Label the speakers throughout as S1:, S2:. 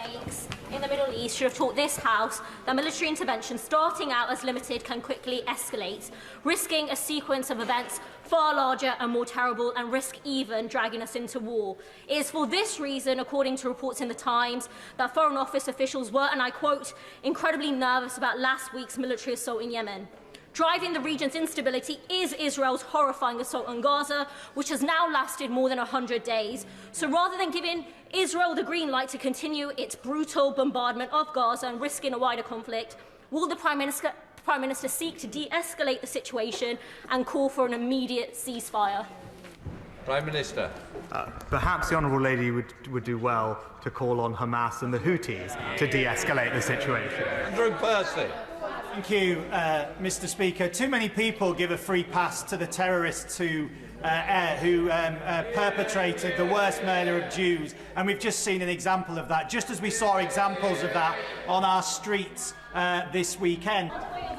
S1: mistakes in the Middle East should have taught this House that military intervention starting out as limited can quickly escalate, risking a sequence of events far larger and more terrible and risk even dragging us into war. It is for this reason, according to reports in the Times, that Foreign Office officials were, and I quote, incredibly nervous about last week's military assault in Yemen. Driving the region's instability is Israel's horrifying assault on Gaza, which has now lasted more than 100 days. So rather than giving Israel the green light to continue its brutal bombardment of Gaza and risking a wider conflict, will the Prime Minister seek to de-escalate the situation and call for an immediate ceasefire?
S2: Prime Minister.
S3: Perhaps the Honourable Lady would do well to call on Hamas and the Houthis to de-escalate the situation.
S2: Andrew Percy.
S4: Thank you, Mr. Speaker. Too many people give a free pass to the terrorists who perpetrated the worst murder of Jews, and we've just seen an example of that, just as we saw examples of that on our streets this weekend.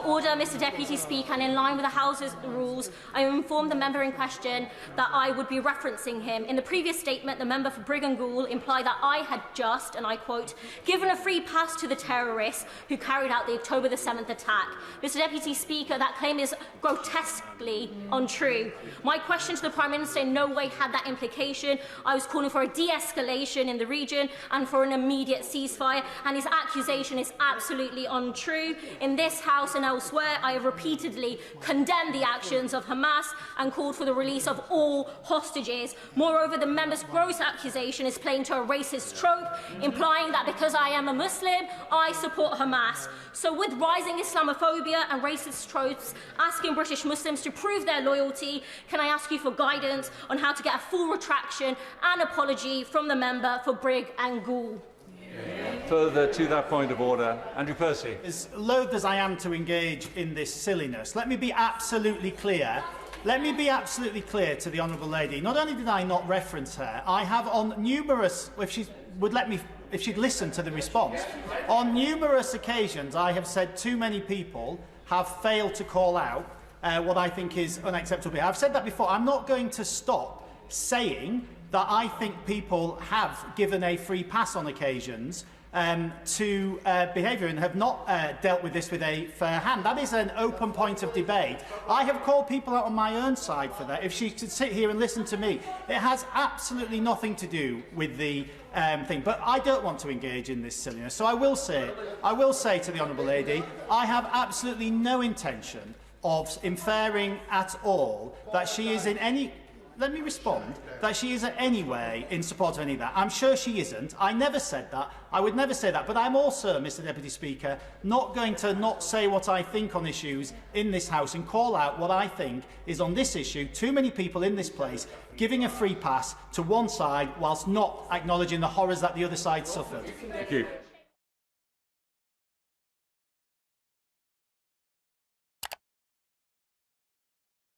S1: Order, Mr. Deputy Speaker, and in line with the House's rules, I informed the member in question that I would be referencing him. In the previous statement, the member for Brigg and Goole implied that I had just, and I quote, given a free pass to the terrorists who carried out the October the 7th attack. Mr. Deputy Speaker, that claim is grotesquely untrue. My question to the Prime Minister in no way had that implication. I was calling for a de-escalation in the region and for an immediate ceasefire, and his accusation is absolutely untrue. In this House and elsewhere, I have repeatedly condemned the actions of Hamas and called for the release of all hostages. Moreover, the member's gross accusation is playing to a racist trope, implying that because I am a Muslim, I support Hamas. So with rising Islamophobia and racist tropes asking British Muslims to prove their loyalty, can I ask you for guidance on how to get a full retraction and apology from the member for Brigg and Goole?
S2: Further to that point of order, Andrew Percy.
S4: As loath as I am to engage in this silliness, let me be absolutely clear. Let me be absolutely clear to the Honourable Lady. Not only did I not reference her, I have on numerous, if she would let me, if she'd listen to the response, on numerous occasions I have said too many people have failed to call out what I think is unacceptable. I've said that before. I'm not going to stop saying that I think people have given a free pass on occasions to behaviour and have not dealt with this with a fair hand. That is an open point of debate. I have called people out on my own side for that. If she could sit here and listen to me, it has absolutely nothing to do with the thing. But I don't want to engage in this silliness. So I will say to the Honourable Lady, I have absolutely no intention of inferring at all that she is in any... Let me respond, that she is in any way in support of any of that. I'm sure she isn't. I never said that. I would never say that. But I'm also, Mr Deputy Speaker, not going to not say what I think on issues in this House and call out what I think is on this issue. Too many people in this place giving a free pass to one side whilst not acknowledging the horrors that the other side suffered.
S2: Thank you.